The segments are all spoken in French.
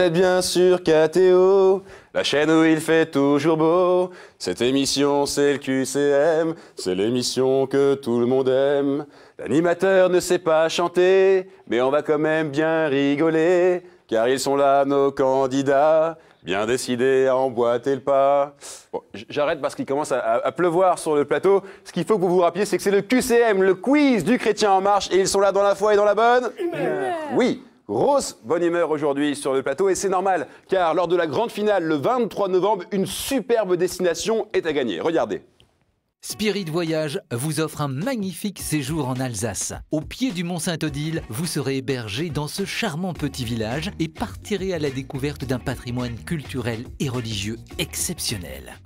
êtes bien sur KTO, la chaîne où il fait toujours beau. Cette émission, c'est le QCM, c'est l'émission que tout le monde aime. L'animateur ne sait pas chanter, mais on va quand même bien rigoler, car ils sont là, nos candidats, bien décidés à emboîter le pas. Bon, j'arrête parce qu'il commence à pleuvoir sur le plateau. Ce qu'il faut que vous vous rappeliez, c'est que c'est le QCM, le quiz du Chrétien en marche, et ils sont là dans la foi et dans la bonne humeur. Oui. Grosse bonne humeur aujourd'hui sur le plateau et c'est normal car lors de la grande finale le 23 novembre, une superbe destination est à gagner. Regardez. Spirit Voyage vous offre un magnifique séjour en Alsace. Au pied du mont Saint-Odile, vous serez hébergé dans ce charmant petit village et partirez à la découverte d'un patrimoine culturel et religieux exceptionnel.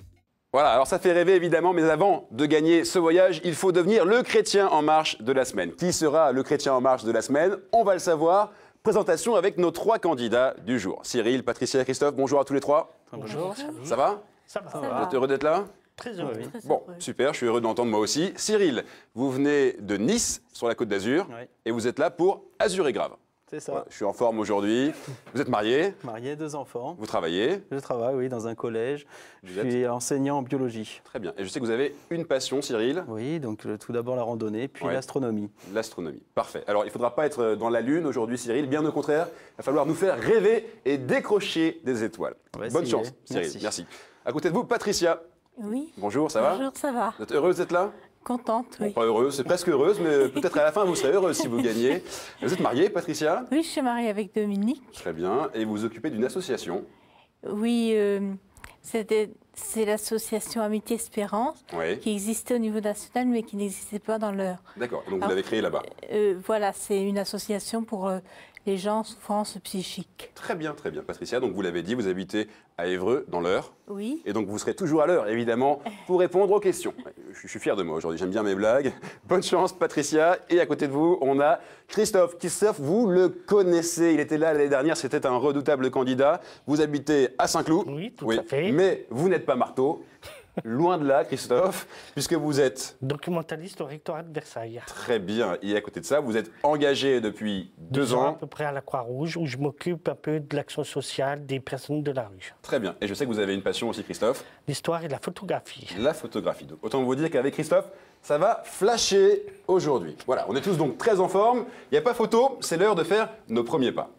Voilà, alors ça fait rêver évidemment, mais avant de gagner ce voyage, il faut devenir le chrétien en marche de la semaine. Qui sera le chrétien en marche de la semaine? On va le savoir. Présentation avec nos trois candidats du jour. Cyril, Patricia et Christophe, bonjour à tous les trois. Bonjour. Ça va? Ça va. Vous êtes heureux d'être là? Très heureux. Oui. Bon, super, je suis heureux d'entendre moi aussi. Cyril, vous venez de Nice, sur la Côte d'Azur, et vous êtes là pour Azur et Grave. C'est ça. Voilà, je suis en forme aujourd'hui. Vous êtes marié? Marié, 2 enfants. Vous travaillez? Je travaille, oui, dans un collège. Je suis enseignant en biologie. Très bien. Et je sais que vous avez une passion, Cyril. Oui, donc tout d'abord la randonnée, puis l'astronomie. L'astronomie, parfait. Alors, il ne faudra pas être dans la Lune aujourd'hui, Cyril. Bien au contraire, il va falloir nous faire rêver et décrocher des étoiles. Bonne chance, Cyril. Merci. À côté de vous, Patricia. Oui. Bonjour, ça va? Bonjour, ça va. Vous êtes heureuse d'être là? Contente, oui. Bon, pas heureuse, c'est presque heureuse, mais peut-être à la fin vous serez heureuse si vous gagnez. Vous êtes mariée, Patricia? Oui, je suis mariée avec Dominique. Très bien. Et vous vous occupez d'une association? Oui, c'est l'association Amitié Espérance, qui existait au niveau national, mais qui n'existait pas dans l'Eure. D'accord, donc vous l'avez créée là-bas? Voilà, c'est une association pour les gens en souffrance psychique. Très bien, Patricia. Donc vous l'avez dit, vous habitez à Évreux, dans l'Eure. Oui. Et donc vous serez toujours à l'heure, évidemment, pour répondre aux questions. Je suis fier de moi aujourd'hui, j'aime bien mes blagues. Bonne chance, Patricia. Et à côté de vous, on a Christophe. Christophe, vous le connaissez, il était là l'année dernière, c'était un redoutable candidat. Vous habitez à Saint-Cloud. Oui, tout à fait. Mais vous n'êtes pas marteau. Loin de là, Christophe, puisque vous êtes... documentaliste au rectorat de Versailles. Très bien. Et à côté de ça, vous êtes engagé depuis 2 ans. À peu près à la Croix-Rouge, où je m'occupe un peu de l'action sociale des personnes de la rue. Très bien. Et je sais que vous avez une passion aussi, Christophe. L'histoire et la photographie. La photographie. Donc, autant vous dire qu'avec Christophe, ça va flasher aujourd'hui. Voilà, on est tous donc très en forme. Il n'y a pas photo, c'est l'heure de faire nos premiers pas.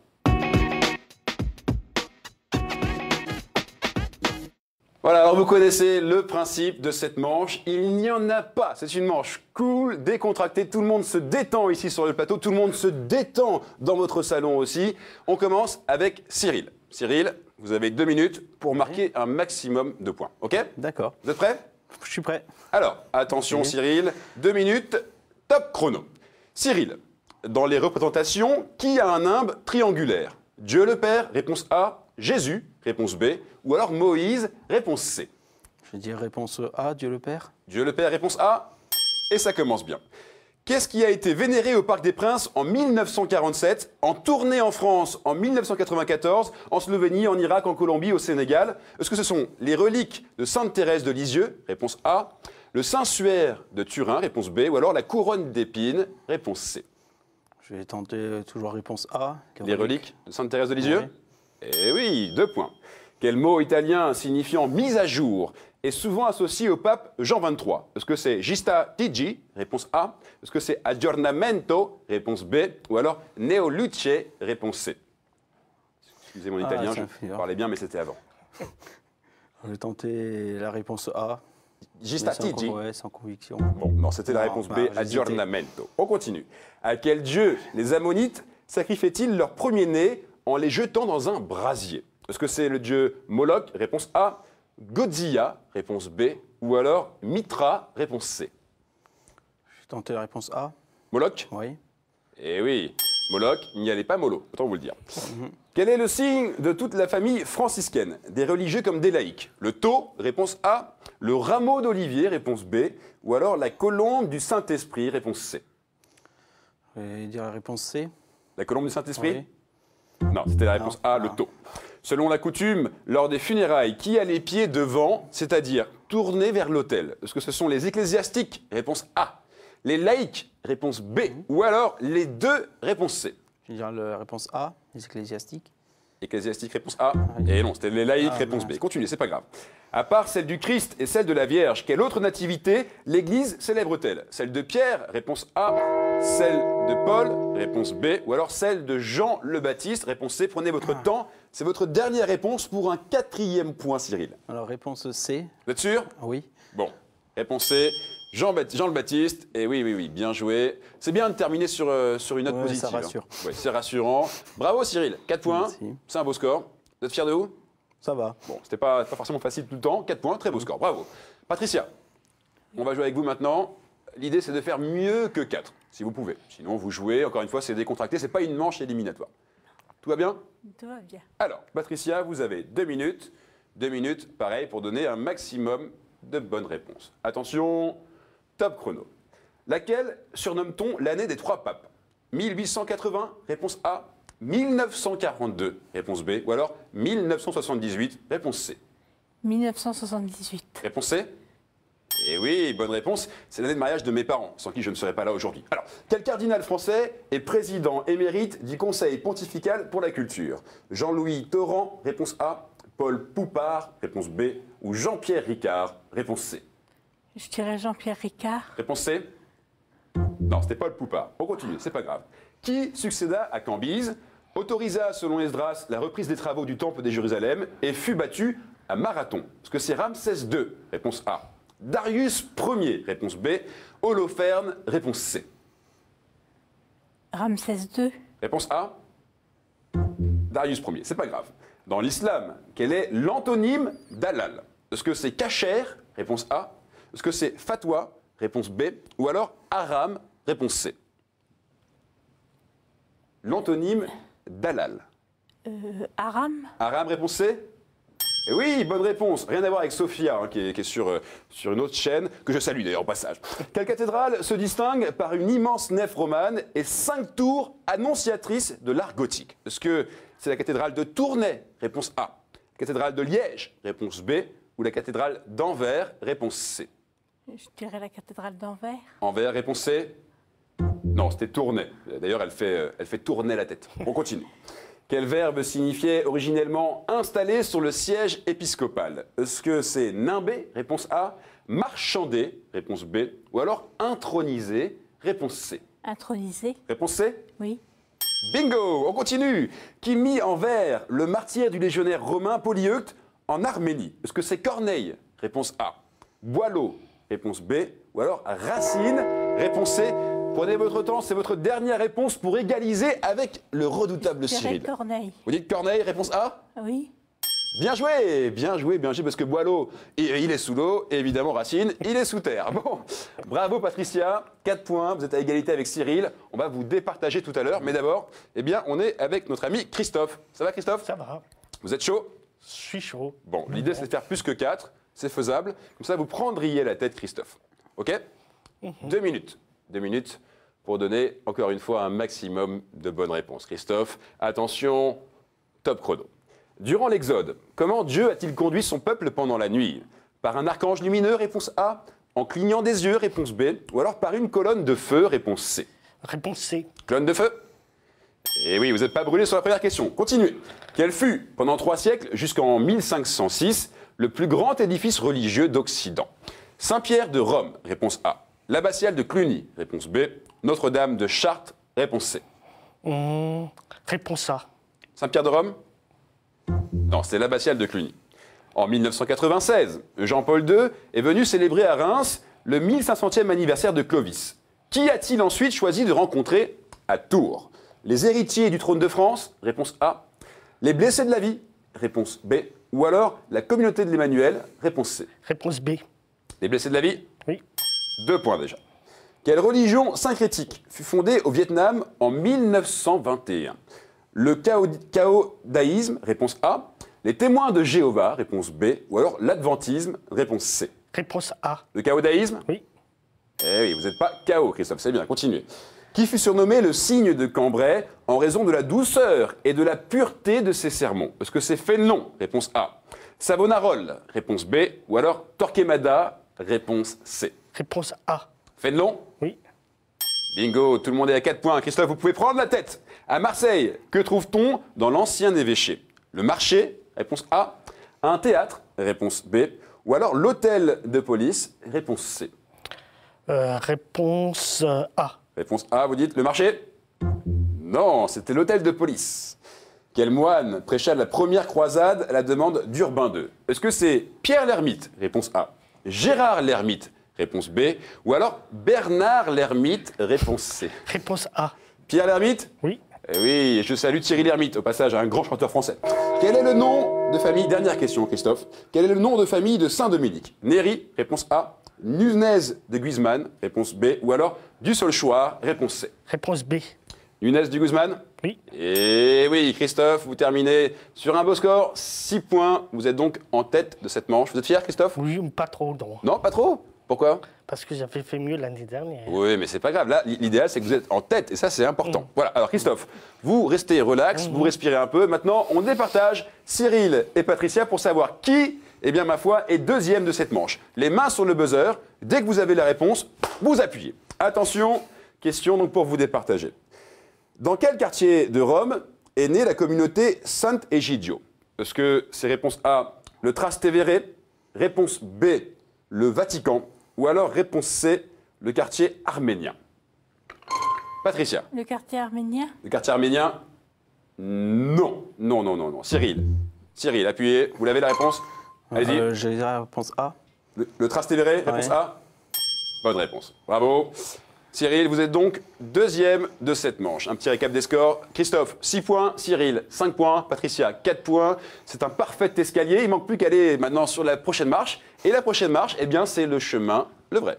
Voilà, alors vous connaissez le principe de cette manche. Il n'y en a pas. C'est une manche cool, décontractée. Tout le monde se détend ici sur le plateau. Tout le monde se détend dans votre salon aussi. On commence avec Cyril. Cyril, vous avez 2 minutes pour marquer un maximum de points. OK? D'accord. Vous êtes prêts? Je suis prêt. Alors, attention Cyril, 2 minutes, top chrono. Cyril, dans les représentations, qui a un nimbe triangulaire? Dieu le Père, réponse A. Jésus, réponse B. Ou alors Moïse, réponse C. Je vais dire réponse A, Dieu le Père. Dieu le Père, réponse A. Et ça commence bien. Qu'est-ce qui a été vénéré au Parc des Princes en 1947, en tournée en France en 1994, en Slovénie, en Irak, en Colombie, au Sénégal? Est-ce que ce sont les reliques de Sainte Thérèse de Lisieux, réponse A, le Saint-Suaire de Turin, réponse B, ou alors la couronne d'épines, réponse C? Je vais tenter toujours réponse A. Les reliques de Sainte Thérèse de Lisieux? Eh oui, 2 points. Quel mot italien signifiant mise à jour est souvent associé au pape Jean XXIII? Est-ce que c'est Gista Digi, réponse A? Est-ce que c'est aggiornamento, réponse B? Ou alors Neoluce, réponse C? Excusez mon italien, je parlais bien, mais c'était avant. Je vais tenter la réponse A. Gista Digi. Ouais, sans conviction. Bon, non, c'était la réponse B, aggiornamento. On continue. À quel dieu les Ammonites sacrifiaient-ils leur premier-né en les jetant dans un brasier? Est-ce que c'est le dieu Moloch, réponse A, Godzilla, réponse B, ou alors Mitra, réponse C? Je vais tenter la réponse A. Moloch? Oui. Eh oui, Moloch, il n'y allait pas mollo, autant vous le dire. Quel est le signe de toute la famille franciscaine, des religieux comme des laïcs? Le taureau, réponse A, le rameau d'olivier, réponse B, ou alors la colombe du Saint-Esprit, réponse C? Je vais dire la réponse C. La colombe du Saint-Esprit? Oui. Non, c'était la réponse A, le taureau. Selon la coutume, lors des funérailles, qui a les pieds devant, c'est-à-dire tournés vers l'autel? Est-ce que ce sont les ecclésiastiques? Réponse A. Les laïcs? Réponse B. Ou alors les deux? Réponse C. Je vais dire la réponse A, les ecclésiastiques. Ecclésiastique, réponse A. Et non, c'était les laïcs, réponse B. Continuez, c'est pas grave. À part celle du Christ et celle de la Vierge, quelle autre nativité l'Église célèbre-t-elle? Celle de Pierre, réponse A. Celle de Paul, réponse B. Ou alors celle de Jean le Baptiste, réponse C. Prenez votre temps. C'est votre dernière réponse pour un 4e point, Cyril. Alors, réponse C. Vous êtes sûr? Oui. Bon, réponse C. Jean le Baptiste, et oui, bien joué. C'est bien de terminer sur une note positive. Ça rassure. Hein. Ouais, c'est rassurant. Bravo Cyril, 4 points, c'est un beau score. Vous êtes fiers de vous? Ça va. Bon, c'était pas forcément facile tout le temps, 4 points, très beau score, bravo. Patricia, on va jouer avec vous maintenant. L'idée c'est de faire mieux que 4, si vous pouvez. Sinon vous jouez, encore une fois c'est décontracté, c'est pas une manche éliminatoire. Tout va bien? Tout va bien. Alors, Patricia, vous avez 2 minutes. 2 minutes, pareil, pour donner un maximum de bonnes réponses. Attention, top chrono. Laquelle surnomme-t-on l'année des 3 papes? 1880, réponse A. 1942, réponse B. Ou alors 1978, réponse C. 1978. Réponse C? Eh oui, bonne réponse. C'est l'année de mariage de mes parents, sans qui je ne serais pas là aujourd'hui. Alors, quel cardinal français est président émérite du Conseil pontifical pour la culture? Jean-Louis Torrent, réponse A. Paul Poupart, réponse B. Ou Jean-Pierre Ricard, réponse C. Je dirais Jean-Pierre Ricard. Réponse C? Non, c'était Paul Poupart. On continue, c'est pas grave. Qui succéda à Cambyse, autorisa, selon Esdras, la reprise des travaux du Temple de Jérusalem et fut battu à Marathon? Est-ce que c'est Ramsès II? Réponse A. Darius Ier, réponse B. Holoferne, réponse C. Ramsès II. Réponse A. Darius Ier, c'est pas grave. Dans l'islam, quel est l'antonyme d'halal? Est-ce que c'est kasher? Réponse A. Est-ce que c'est fatwa? Réponse B. Ou alors haram? Réponse C. L'antonyme d'halal. Aram. Haram, réponse C? Et oui, bonne réponse. Rien à voir avec Sophia, hein, qui est sur une autre chaîne, que je salue d'ailleurs au passage. Quelle cathédrale se distingue par une immense nef romane et 5 tours annonciatrices de l'art gothique? Est-ce que c'est la cathédrale de Tournai? Réponse A. La cathédrale de Liège? Réponse B. Ou la cathédrale d'Anvers? Réponse C. Je dirais la cathédrale d'Anvers. Anvers, réponse C? Non, c'était Tournai. D'ailleurs, elle fait tourner la tête. On continue. Quel verbe signifiait originellement installer sur le siège épiscopal? Est-ce que c'est nimber? Réponse A. Marchander? Réponse B. Ou alors introniser? Réponse C. Introniser. Réponse C? Oui. Bingo! On continue. Qui mit en vers le martyre du légionnaire romain Polyeucte en Arménie? Est-ce que c'est Corneille? Réponse A. Boileau? Réponse B. Ou alors Racine? Réponse C. Prenez votre temps, c'est votre dernière réponse pour égaliser avec le redoutable Cyril. Corneille. Vous dites Corneille, réponse A? Oui. Bien joué, parce que Boileau, il est sous l'eau, et évidemment Racine, il est sous terre. Bon, bravo Patricia, 4 points, vous êtes à égalité avec Cyril, on va vous départager tout à l'heure, mais d'abord, eh bien, on est avec notre ami Christophe. Ça va Christophe? Ça va. Vous êtes chaud? Je suis chaud. Bon, l'idée c'est de faire plus que 4, c'est faisable, comme ça vous prendriez la tête Christophe. Ok? 2 minutes. 2 minutes pour donner, encore une fois, un maximum de bonnes réponses. Christophe, attention, top chrono. Durant l'Exode, comment Dieu a-t-il conduit son peuple pendant la nuit? Par un archange lumineux, réponse A. En clignant des yeux, réponse B. Ou alors par une colonne de feu, réponse C. Réponse C. Colonne de feu? Eh oui, vous n'êtes pas brûlé sur la première question. Continuez. Quel fut, pendant 3 siècles, jusqu'en 1506, le plus grand édifice religieux d'Occident? Saint-Pierre de Rome, réponse A. L'abbatiale de Cluny, réponse B. Notre-Dame de Chartres, réponse C. Réponse A. Saint-Pierre de Rome? Non, c'est l'abbatiale de Cluny. En 1996, Jean-Paul II est venu célébrer à Reims le 1500e anniversaire de Clovis. Qui a-t-il ensuite choisi de rencontrer à Tours? Les héritiers du trône de France? Réponse A. Les blessés de la vie? Réponse B. Ou alors la communauté de l'Emmanuel? Réponse C. Réponse B. Les blessés de la vie? Oui. 2 points déjà. Quelle religion syncrétique fut fondée au Vietnam en 1921? Le caodaïsme, réponse A. Les témoins de Jéhovah, réponse B. Ou alors l'adventisme, réponse C. Réponse A. Le caodaïsme? Oui. Eh oui, vous n'êtes pas chaos, Christophe, c'est bien, continuez. Qui fut surnommé le cygne de Cambrai en raison de la douceur et de la pureté de ses sermons? Est-ce que c'est Fénelon? Réponse A. Savonarole, réponse B. Ou alors Torquemada, réponse C. Réponse A. Fénelon? Oui. Bingo, tout le monde est à 4 points. Christophe, vous pouvez prendre la tête. À Marseille, que trouve-t-on dans l'ancien évêché? Le marché, réponse A. Un théâtre, réponse B. Ou alors l'hôtel de police, réponse C. Réponse A. Réponse A, vous dites le marché? Non, c'était l'hôtel de police. Quel moine prêcha la première croisade à la demande d'Urbain II? Est-ce que c'est Pierre l'Ermite? Réponse A. Gérard l'Ermite? Réponse B. Ou alors Bernard l'Ermite? Réponse C. Réponse A. Pierre l'Ermite? Oui. Eh oui, je salue Thierry Lhermitte, au passage, un grand chanteur français. Quel est le nom de famille, dernière question Christophe, quel est le nom de famille de Saint-Dominique? Néry, réponse A. Nunez de Guzman, réponse B. Ou alors du Solchoir, réponse C. Réponse B. Nunez de Guzman? Oui. Et oui, Christophe, vous terminez sur un beau score, 6 points. Vous êtes donc en tête de cette manche. Vous êtes fier, Christophe? Oui, pas trop, non. Non, pas trop? Pourquoi? Parce que j'avais fait mieux l'année dernière. Oui, mais c'est pas grave. Là, l'idéal, c'est que vous êtes en tête, et ça, c'est important. Voilà. Alors, Christophe, vous restez relax, vous respirez un peu. Maintenant, on départage Cyril et Patricia pour savoir qui, eh bien, ma foi, est deuxième de cette manche. Les mains sur le buzzer. Dès que vous avez la réponse, vous appuyez. Attention, question donc pour vous départager. Dans quel quartier de Rome est née la communauté Sant'Egidio? Est-ce que c'est réponse A, le Trastevere, réponse B, le Vatican, ou alors réponse C, le quartier arménien? Patricia. Le quartier arménien? Le quartier arménien? Non. Non, non, non, non. Cyril. Cyril, appuyez. Vous l'avez la réponse? Allez-y. J'ai la réponse A. Le Trastevere, réponse Ouais. A? Bonne réponse. Bravo. Cyril, vous êtes donc deuxième de cette manche. Un petit récap des scores. Christophe, 6 points. Cyril, 5 points. Patricia, 4 points. C'est un parfait escalier. Il manque plus qu'à aller maintenant sur la prochaine marche. Et la prochaine marche, eh bien, c'est le chemin, le vrai.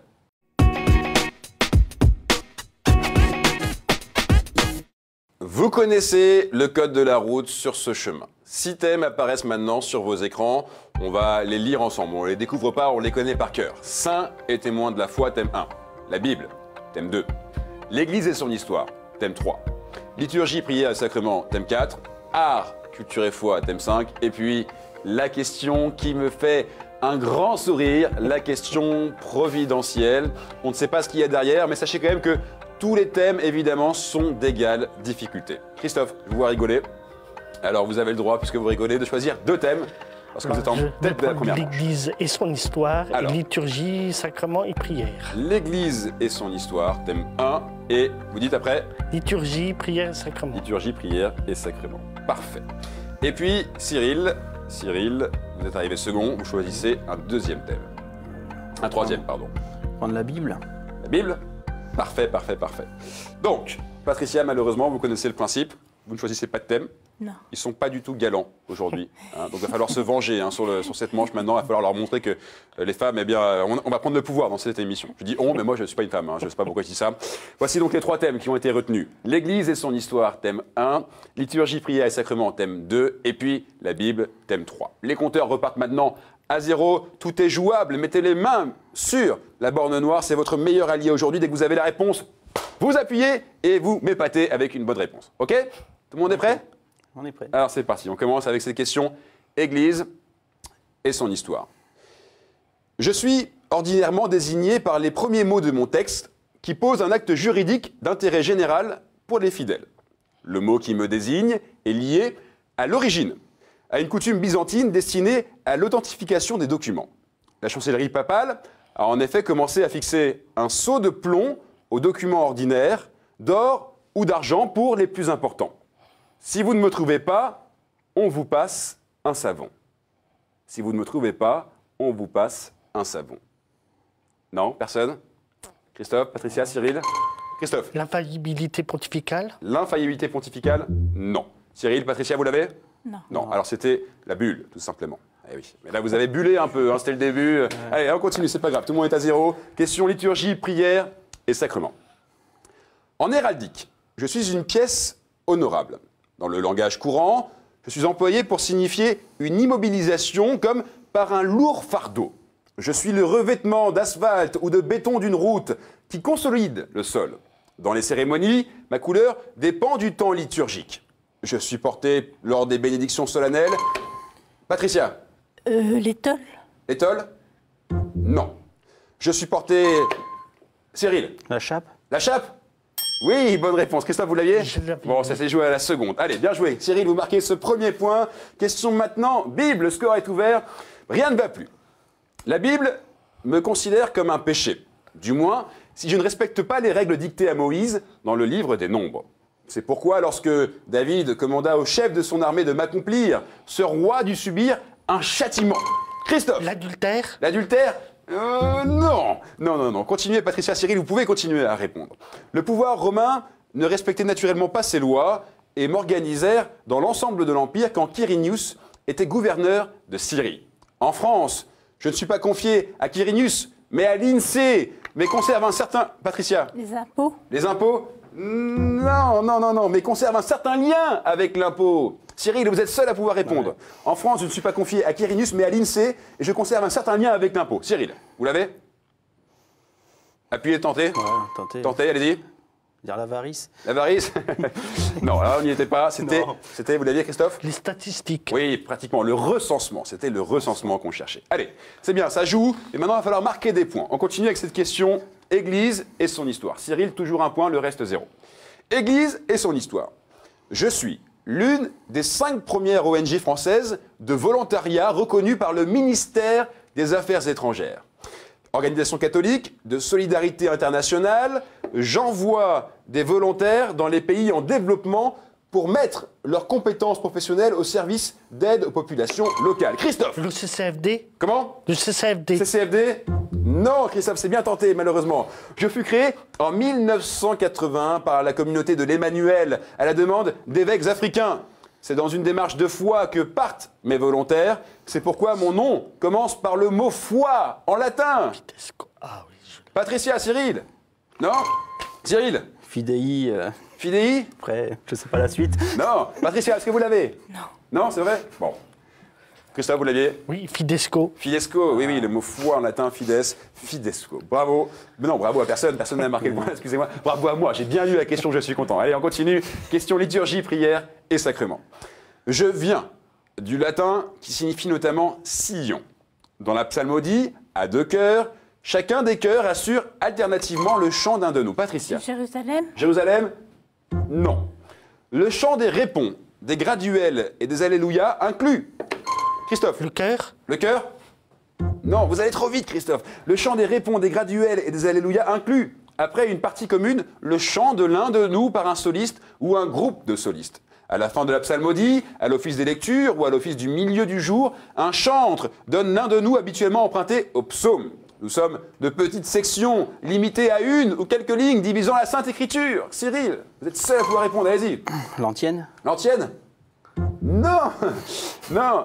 Vous connaissez le code de la route sur ce chemin. 6 thèmes apparaissent maintenant sur vos écrans. On va les lire ensemble. On ne les découvre pas, on les connaît par cœur. Saints et témoins de la foi, thème 1. La Bible, thème 2. L'Église et son histoire, thème 3. Liturgie, prière et sacrement, thème 4. Art, culture et foi, thème 5. Et puis, la question qui me fait un grand sourire, la question providentielle. On ne sait pas ce qu'il y a derrière, mais sachez quand même que tous les thèmes, évidemment, sont d'égale difficulté. Christophe, je vous vois rigoler. Alors, vous avez le droit, puisque vous rigolez, de choisir 2 thèmes. Parce que vous êtes en tête de la première manche. L'Église et son histoire, Alors. et liturgie, sacrement et prière. L'Église et son histoire, thème 1. Et vous dites après? Liturgie, prière et sacrement. Liturgie, prière et sacrement. Parfait. Et puis, Cyril, vous êtes arrivé second, vous choisissez un deuxième thème. Un troisième, pardon. Prendre la Bible. La Bible? Parfait, parfait, parfait. Donc, Patricia, malheureusement, vous connaissez le principe. Vous ne choisissez pas de thème. Non. Ils ne sont pas du tout galants aujourd'hui. Hein. Donc il va falloir se venger hein, sur cette manche maintenant. Il va falloir leur montrer que les femmes, eh bien, on va prendre le pouvoir dans cette émission. Je dis on, mais moi je ne suis pas une femme. Hein. Je ne sais pas pourquoi je dis ça. Voici donc les 3 thèmes qui ont été retenus. L'Église et son histoire, thème 1. Liturgie, prière et sacrement, thème 2. Et puis la Bible, thème 3. Les compteurs repartent maintenant à 0. Tout est jouable. Mettez les mains sur la borne noire. C'est votre meilleur allié aujourd'hui. Dès que vous avez la réponse, vous appuyez et vous m'épatez avec une bonne réponse. OK? Tout le monde est prêt? On est prêt. Alors c'est parti, on commence avec cette question Église et son histoire. Je suis ordinairement désigné par les premiers mots de mon texte qui posent un acte juridique d'intérêt général pour les fidèles. Le mot qui me désigne est lié à l'origine, à une coutume byzantine destinée à l'authentification des documents. La chancellerie papale a en effet commencé à fixer un sceau de plomb aux documents ordinaires, d'or ou d'argent pour les plus importants. Si vous ne me trouvez pas, on vous passe un savon. Si vous ne me trouvez pas, on vous passe un savon. Non, personne? Christophe, Patricia, Cyril? Christophe? L'infaillibilité pontificale? L'infaillibilité pontificale? Non. Cyril, Patricia, vous l'avez? Non. Non, alors c'était la bulle, tout simplement. Eh oui. Mais là, vous avez bullé un peu, hein, c'était le début. Allez, on continue, c'est pas grave, tout le monde est à 0. Question liturgie, prière et sacrement. En héraldique, je suis une pièce honorable. Dans le langage courant, je suis employé pour signifier une immobilisation comme par un lourd fardeau. Je suis le revêtement d'asphalte ou de béton d'une route qui consolide le sol. Dans les cérémonies, ma couleur dépend du temps liturgique. Je suis porté lors des bénédictions solennelles. Patricia? L'étole? L'étole? Non. Je suis porté... Cyril? La chape. La chape? Oui, bonne réponse. Christophe, vous l'aviez? Je l'avais. Bon, ça s'est joué à la seconde. Allez, bien joué. Cyril, vous marquez ce premier point. Question maintenant, Bible, le score est ouvert. Rien ne va plus. La Bible me considère comme un péché. Du moins, si je ne respecte pas les règles dictées à Moïse dans le livre des Nombres. C'est pourquoi, lorsque David commanda au chef de son armée de m'accomplir, ce roi dut subir un châtiment. Christophe. L'adultère? L'adultère? Non. Non. Continuez, Patricia, Cyril, vous pouvez continuer à répondre. Le pouvoir romain ne respectait naturellement pas ses lois et m'organisèrent dans l'ensemble de l'Empire quand Quirinius était gouverneur de Syrie. En France, je ne suis pas confié à Quirinius, mais à l'INSEE, mais conserve un certain... Patricia? Les impôts? Les impôts? Non, mais conserve un certain lien avec l'impôt. Cyril, vous êtes seul à pouvoir répondre. Ouais. En France, je ne suis pas confié à Quirinius, mais à l'INSEE, et je conserve un certain lien avec l'impôt. Cyril, vous l'avez? Appuyez, tentez. Ouais, tentez. Tentez, allez-y. Dire l'avarice. L'avarice? Non, là, on n'y était pas. C'était, vous l'aviez, Christophe? Les statistiques. Oui, pratiquement. Le recensement. C'était le recensement qu'on cherchait. Allez, c'est bien, ça joue. Et maintenant, il va falloir marquer des points. On continue avec cette question, Église et son histoire. Cyril, toujours un point, le reste 0. Église et son histoire. Je suis l'une des 5 premières ONG françaises de volontariat reconnues par le ministère des Affaires étrangères. Organisation catholique, de solidarité internationale, j'envoie des volontaires dans les pays en développement pour mettre leurs compétences professionnelles au service d'aide aux populations locales. Christophe. Le CCFD? Comment? Le CCFD. CCFD? Non, Christophe, c'est bien tenté, malheureusement. Je fus créé en 1981 par la communauté de l'Emmanuel à la demande d'évêques africains. C'est dans une démarche de foi que partent mes volontaires. C'est pourquoi mon nom commence par le mot foi en latin. Ah oui. Patricia, Cyril? Non? Cyril? Fidei. Fidei? Après, je ne sais pas la suite. Non. Patricia, est-ce que vous l'avez? Non. Non, c'est vrai? Bon. Christophe, vous l'aviez? Oui, Fidesco. Fidesco, oui, le mot foi en latin, fides, fidesco. Bravo. Mais non, bravo à personne n'a marqué le point, excusez-moi. Bravo à moi, j'ai bien lu la question, je suis content. Allez, on continue. Question liturgie, prière et sacrement. Je viens du latin qui signifie notamment sillon. Dans la psalmodie, à 2 chœurs, chacun des chœurs assure alternativement le chant d'un de nous. Patricia. Jérusalem? Jérusalem? Non. Le chant des répons, des graduels et des alléluia inclut. Christophe. Le chœur? Le chœur? Non, vous allez trop vite, Christophe. Le chant des répons, des graduels et des alléluia inclut, après une partie commune, le chant de l'un de nous par un soliste ou un groupe de solistes. À la fin de la psalmodie, à l'office des lectures ou à l'office du milieu du jour, un chantre donne l'un de nous habituellement emprunté au psaume. Nous sommes de petites sections, limitées à 1 ou quelques lignes divisant la Sainte Écriture. Cyril, vous êtes seul à pouvoir répondre, allez-y. L'antienne? L'antienne? Non,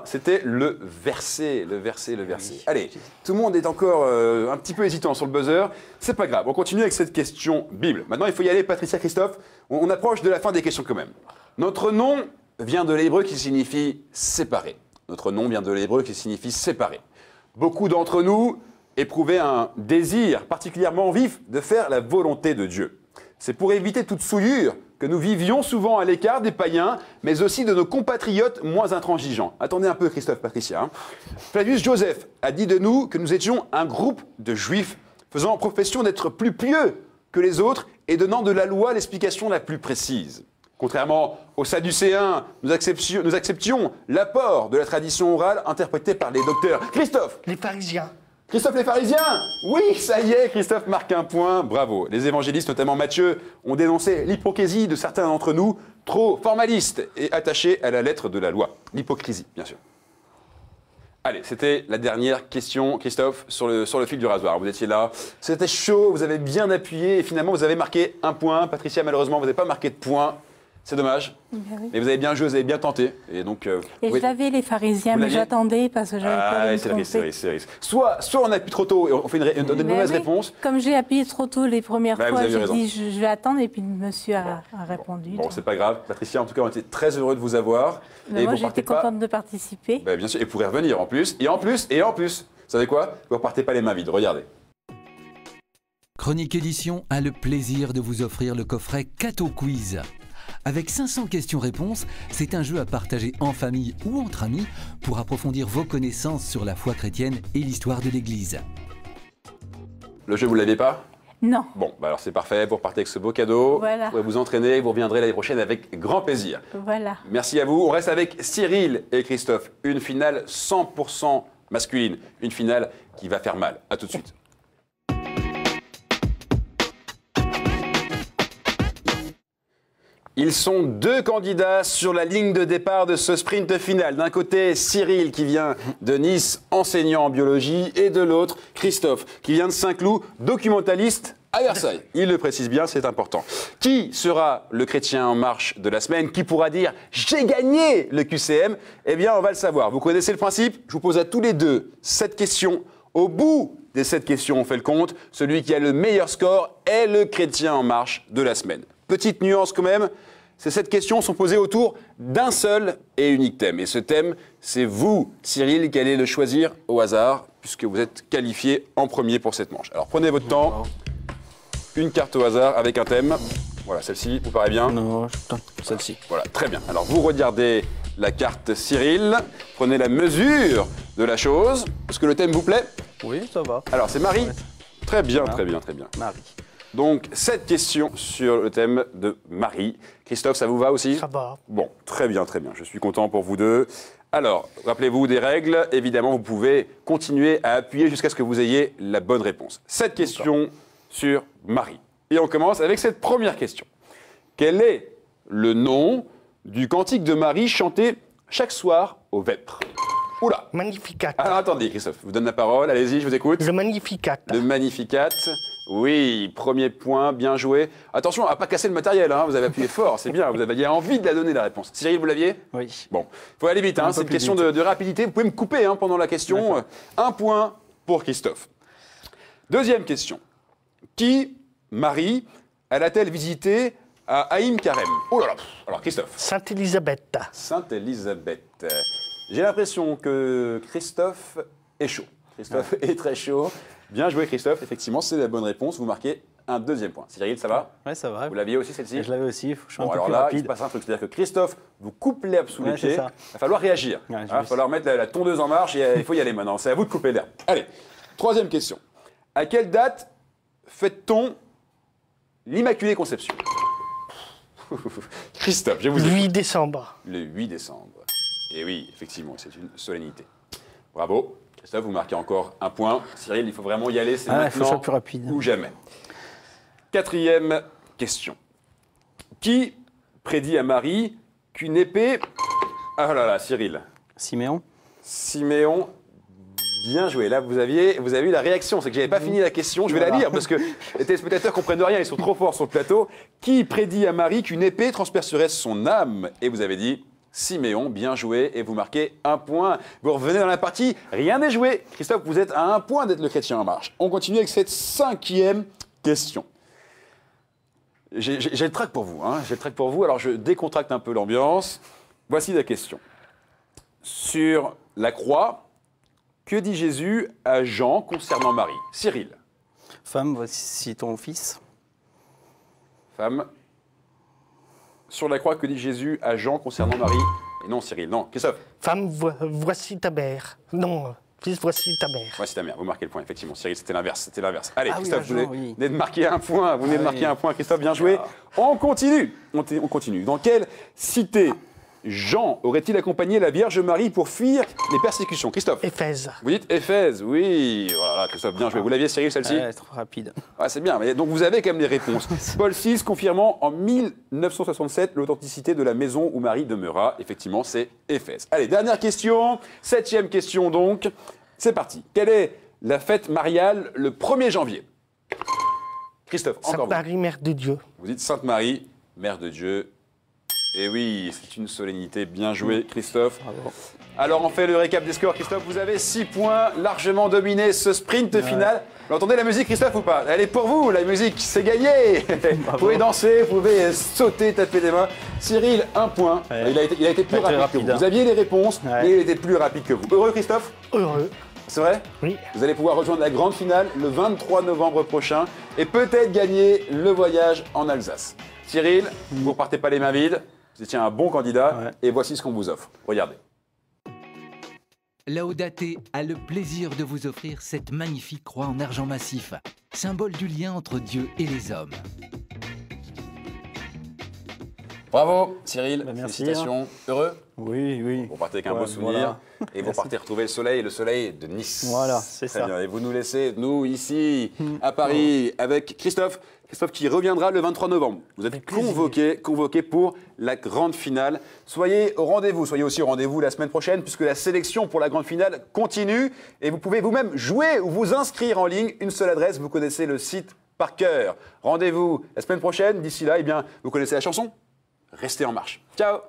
c'était le verset. Oui. Allez, tout le monde est encore un petit peu hésitant sur le buzzer. C'est pas grave, on continue avec cette question Bible. Maintenant, il faut y aller, Patricia, Christophe. On approche de la fin des questions quand même. Notre nom vient de l'hébreu qui signifie séparé. Beaucoup d'entre nous éprouvaient un désir particulièrement vif de faire la volonté de Dieu. C'est pour éviter toute souillure que nous vivions souvent à l'écart des païens, mais aussi de nos compatriotes moins intransigeants. Attendez un peu, Christophe, Patricia. Flavius Joseph a dit de nous que nous étions un groupe de juifs faisant profession d'être plus pieux que les autres et donnant de la loi l'explication la plus précise. Contrairement aux Sadducéens, nous acceptions l'apport de la tradition orale interprétée par les docteurs. Christophe. Les pharisiens. Christophe, les pharisiens? Oui, ça y est, Christophe marque un point, bravo. Les évangélistes, notamment Matthieu, ont dénoncé l'hypocrisie de certains d'entre nous, trop formalistes et attachés à la lettre de la loi. L'hypocrisie, bien sûr. Allez, c'était la dernière question, Christophe, sur le fil du rasoir. Vous étiez là, c'était chaud, vous avez bien appuyé et finalement vous avez marqué un point. Patricia, malheureusement, vous n'avez pas marqué de point. C'est dommage. Oui. Mais vous avez bien joué, vous avez bien tenté. Et donc, je l'avais, les pharisiens, mais j'attendais parce que j'avais pas de c'est le risque. Soit on appuie trop tôt et on fait une mauvaise réponse. Comme j'ai appuyé trop tôt les premières fois, j'ai dit je vais attendre et puis le monsieur a répondu. Bon, c'est pas grave. Patricia, en tout cas, on était très heureux de vous avoir. Et moi, j'étais contente de participer. Bien sûr, et vous pourrez revenir en plus. Et en plus, vous savez quoi? Vous repartez pas les mains vides, regardez. Chronique Édition a le plaisir de vous offrir le coffret Cato Quiz. Avec 500 questions-réponses, c'est un jeu à partager en famille ou entre amis pour approfondir vos connaissances sur la foi chrétienne et l'histoire de l'Église. Le jeu, vous ne l'aviez pas? Non. Bon, bah alors c'est parfait, vous repartez avec ce beau cadeau. Voilà. Vous pouvez vous entraîner, vous reviendrez l'année prochaine avec grand plaisir. Voilà. Merci à vous. On reste avec Cyril et Christophe. Une finale 100% masculine. Une finale qui va faire mal. À tout de suite. Ils sont deux candidats sur la ligne de départ de ce sprint final. D'un côté, Cyril qui vient de Nice, enseignant en biologie, et de l'autre, Christophe qui vient de Saint-Cloud, documentaliste à Versailles. Il le précise bien, c'est important. Qui sera le chrétien en marche de la semaine? Qui pourra dire « j'ai gagné le QCM » Eh bien, on va le savoir. Vous connaissez le principe? Je vous pose à tous les deux 7 questions. Au bout des 7 questions, on fait le compte. Celui qui a le meilleur score est le chrétien en marche de la semaine. Petite nuance quand même, ces 7 questions sont posées autour d'un seul et unique thème. Et ce thème, c'est vous, Cyril, qui allez le choisir au hasard, puisque vous êtes qualifié en premier pour cette manche. Alors prenez votre temps, une carte au hasard avec un thème. Voilà, celle-ci, vous paraît bien? Non, celle-ci. Voilà, très bien. Alors vous regardez la carte Cyril, prenez la mesure de la chose. Est-ce que le thème vous plaît? Oui, ça va. Alors c'est Marie? Ouais. Très bien, Voilà. très bien, très bien. Marie. Donc, 7 questions sur le thème de Marie. Christophe, ça vous va aussi? Ça va. Bon, très bien, très bien. Je suis content pour vous deux. Alors, rappelez-vous des règles. Évidemment, vous pouvez continuer à appuyer jusqu'à ce que vous ayez la bonne réponse. 7 questions sur Marie. Et on commence avec cette première question. Quel est le nom du cantique de Marie chanté chaque soir au Vêpres? Oula! Magnificat. Alors attendez, Christophe, je vous donne la parole. Allez-y, je vous écoute. Le Magnificat. Le Magnificat. Oui, premier point, bien joué. Attention à ne pas casser le matériel, hein, vous avez appuyé fort, c'est bien, vous aviez envie de la donner la réponse. Cyril, vous l'aviez? Oui. Bon, il faut aller vite, hein, c'est une question de rapidité. Vous pouvez me couper hein, pendant la question. Un point pour Christophe. Deuxième question. Qui, Marie, a-t-elle visité à Haïm Karem? Oh là là. Alors Christophe. Sainte-Élisabeth. Sainte-Élisabeth. J'ai l'impression que Christophe est chaud. Christophe est très chaud. Bien joué Christophe, effectivement c'est la bonne réponse. Vous marquez un deuxième point. Cyril, ça va? Ouais, ça va. Vous l'aviez aussi celle-ci? Je l'avais aussi, je suis un Bon, peu alors plus là, il rapide. se passe un truc, c'est-à-dire que Christophe vous coupe l'herbe sous les Ouais, c'est pieds. ça. Il va falloir réagir. Ouais, Il va falloir mettre la tondeuse en marche et il faut y aller maintenant. C'est à vous de couper l'herbe. Allez, troisième question. À quelle date fête-t-on l'Immaculée Conception? Christophe, je vous écoute. 8 décembre. Le 8 décembre. Et oui, effectivement, c'est une solennité. Bravo. Christophe, vous marquez encore un point. Cyril, il faut vraiment y aller, c'est Il faut que je maintenant sois plus rapide. ou jamais. Quatrième question. Qui prédit à Marie qu'une épée... Ah là là, Cyril. Siméon. Siméon, bien joué. Là, vous avez eu la réaction. C'est que je n'avais pas fini la question. Je vais la lire parce que les téléspectateurs comprennent rien. Ils sont trop forts sur le plateau. Qui prédit à Marie qu'une épée transpercerait son âme? Et vous avez dit Siméon, bien joué. Et vous marquez un point. Vous revenez dans la partie. Rien n'est joué. Christophe, vous êtes à un point d'être le chrétien en marche. On continue avec cette cinquième question. J'ai le trac pour vous. J'ai le trac pour vous. Alors, je décontracte un peu l'ambiance. Voici la question. Sur la croix, que dit Jésus à Jean concernant Marie? Cyril. Femme, voici ton fils. Femme. Sur la croix, que dit Jésus à Jean concernant Marie? Et non, Cyril, non. Christophe. Femme, voici ta mère. Non, fils, voici ta mère. Voici ta mère. Vous marquez le point, effectivement. Cyril, c'était l'inverse. C'était l'inverse. Allez, Ah oui, Christophe, à Jean, oui. venez de marquer un point. Vous venez de marquer oui. un point. Christophe, bien joué. On continue. On continue. Dans quelle cité Jean aurait-il accompagné la Vierge Marie pour fuir les persécutions? Christophe. Éphèse. Vous dites Éphèse, oui. Voilà, Christophe, bien joué. Vous l'aviez, Cyril, celle-ci? Ouais, trop rapide. Ah, c'est bien, mais donc vous avez quand même les réponses. Paul VI confirmant en 1967 l'authenticité de la maison où Marie demeura. Effectivement, c'est Éphèse. Allez, dernière question, 7e question donc. C'est parti. Quelle est la fête mariale le 1er janvier? Christophe, encore Sainte vous. Marie, Mère de Dieu. Vous dites Sainte Marie, Mère de Dieu. Et oui, c'est une solennité. Bien joué, Christophe. Bravo. Alors, on fait le récap des scores. Christophe, vous avez 6 points, largement dominé ce sprint final. Vous entendez la musique, Christophe, ou pas? Elle est pour vous, la musique, c'est gagné. Vous pouvez danser, vous pouvez sauter, taper des mains. Cyril, 1 point. Ouais. Il a été plus Pas très rapide que rapide, vous. hein. Vous aviez les réponses, Ouais. mais il était plus rapide que vous. Heureux, Christophe? Heureux. C'est vrai? Oui. Vous allez pouvoir rejoindre la grande finale le 23 novembre prochain et peut-être gagner le voyage en Alsace. Cyril, vous ne repartez pas les mains vides. Vous étiez un bon candidat Ouais. et voici ce qu'on vous offre. Regardez. Laudate a le plaisir de vous offrir cette magnifique croix en argent massif, symbole du lien entre Dieu et les hommes. Bravo Cyril, merci, félicitations. Heureux? Oui, oui. Vous partez avec un beau souvenir et vous partez retrouver le soleil de Nice. Voilà, c'est ça. Bien. Et vous nous laissez, nous, ici, à Paris, avec Christophe qui reviendra le 23 novembre. Vous êtes convoqué pour la grande finale. Soyez au rendez-vous, soyez aussi au rendez-vous la semaine prochaine puisque la sélection pour la grande finale continue et vous pouvez vous-même jouer ou vous inscrire en ligne. Une seule adresse, vous connaissez le site par cœur. Rendez-vous la semaine prochaine. D'ici là, eh bien, vous connaissez la chanson? Restez en marche. Ciao!